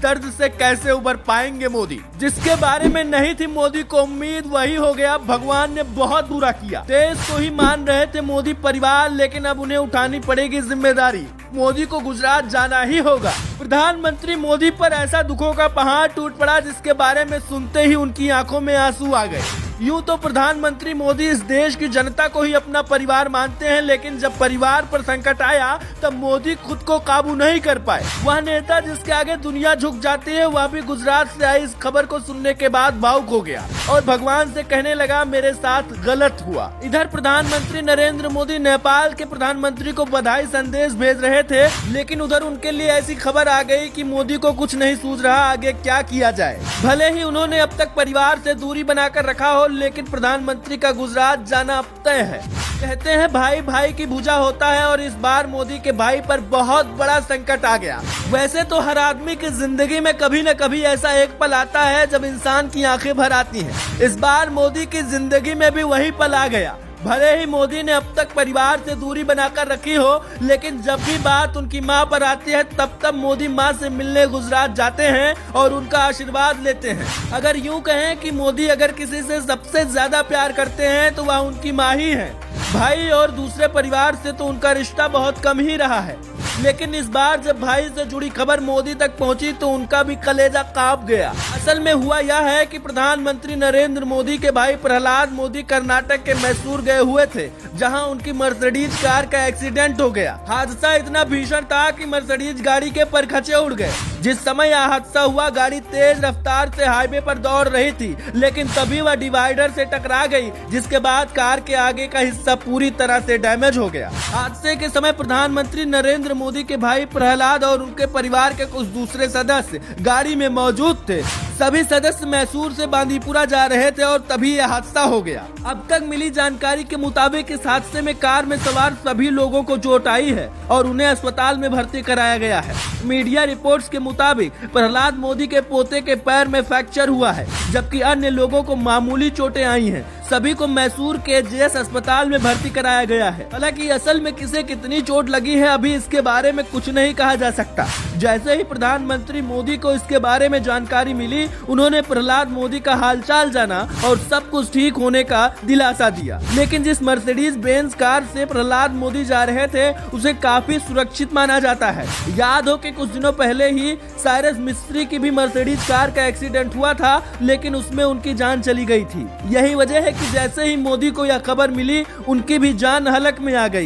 दर्द से कैसे उबर पाएंगे मोदी। जिसके बारे में नहीं थी मोदी को उम्मीद, वही हो गया। भगवान ने बहुत बुरा किया। देश को ही मान रहे थे मोदी परिवार, लेकिन अब उन्हें उठानी पड़ेगी जिम्मेदारी। मोदी को गुजरात जाना ही होगा। प्रधानमंत्री मोदी पर ऐसा दुखों का पहाड़ टूट पड़ा जिसके बारे में सुनते ही उनकी आंखों में आंसू आ गए। यूं तो प्रधानमंत्री मोदी इस देश की जनता को ही अपना परिवार मानते हैं, लेकिन जब परिवार पर संकट आया तब मोदी खुद को काबू नहीं कर पाए। वह नेता जिसके आगे दुनिया झुक जाती है, वह भी गुजरात से आई इस खबर को सुनने के बाद भावुक हो गया और भगवान से कहने लगा मेरे साथ गलत हुआ। इधर प्रधानमंत्री नरेंद्र मोदी नेपाल के प्रधानमंत्री को बधाई संदेश भेज रहे थे, लेकिन उधर उनके लिए ऐसी खबर आ गई कि मोदी को कुछ नहीं सूझ रहा आगे क्या किया जाए। भले ही उन्होंने अब तक परिवार से दूरी बनाकर रखा हो, लेकिन प्रधानमंत्री का गुजरात जाना अब तय है। कहते हैं भाई भाई की भुजा होता है और इस बार मोदी के भाई पर बहुत बड़ा संकट आ गया। वैसे तो हर आदमी की जिंदगी में कभी न कभी ऐसा एक पल आता है जब इंसान की आंखें भर आती हैं। इस बार मोदी की जिंदगी में भी वही पल आ गया। भले ही मोदी ने अब तक परिवार से दूरी बनाकर रखी हो, लेकिन जब भी बात उनकी मां पर आती है तब मोदी मां से मिलने गुजरात जाते हैं और उनका आशीर्वाद लेते हैं। अगर यूं कहें कि मोदी अगर किसी से सबसे ज्यादा प्यार करते हैं तो वह उनकी मां ही है। भाई और दूसरे परिवार से तो उनका रिश्ता बहुत कम ही रहा है, लेकिन इस बार जब भाई से जुड़ी खबर मोदी तक पहुंची तो उनका भी कलेजा कांप गया। असल में हुआ यह है कि प्रधानमंत्री नरेंद्र मोदी के भाई प्रहलाद मोदी कर्नाटक के मैसूर गए हुए थे, जहां उनकी मर्सिडीज कार का एक्सीडेंट हो गया। हादसा इतना भीषण था कि मर्सिडीज गाड़ी के परखचे उड़ गए। जिस समय यह हादसा हुआ गाड़ी तेज रफ्तार से हाईवे पर दौड़ रही थी, लेकिन तभी वह डिवाइडर से टकरा गई, जिसके बाद कार के आगे का हिस्सा पूरी तरह से डैमेज हो गया। हादसे के समय प्रधानमंत्री नरेंद्र मोदी के भाई प्रहलाद और उनके परिवार के कुछ दूसरे सदस्य गाड़ी में मौजूद थे। सभी सदस्य मैसूर से बांदीपुरा जा रहे थे और तभी यह हादसा हो गया। अब तक मिली जानकारी के मुताबिक इस हादसे में कार में सवार सभी लोगों को चोट आई है और उन्हें अस्पताल में भर्ती कराया गया है। मीडिया रिपोर्ट्स के मुताबिक प्रहलाद मोदी के पोते के पैर में फ्रैक्चर हुआ है, जबकि अन्य लोगों को मामूली चोटें आई हैं। सभी को मैसूर के जेएस अस्पताल में भर्ती कराया गया है। हालांकि असल में किसे कितनी चोट लगी है अभी इसके बारे में कुछ नहीं कहा जा सकता। जैसे ही प्रधानमंत्री मोदी को इसके बारे में जानकारी मिली, उन्होंने प्रहलाद मोदी का हालचाल जाना और सब कुछ ठीक होने का दिलासा दिया। लेकिन जिस मर्सिडीज बेंज कार से प्रहलाद मोदी जा रहे थे उसे काफी सुरक्षित माना जाता है। याद हो कि कुछ दिनों पहले ही साइरस मिस्त्री की भी मर्सिडीज कार का एक्सीडेंट हुआ था, लेकिन उसमें उनकी जान चली गई थी। यही वजह है कि जैसे ही मोदी को यह खबर मिली उनकी भी जान हलक में आ गई।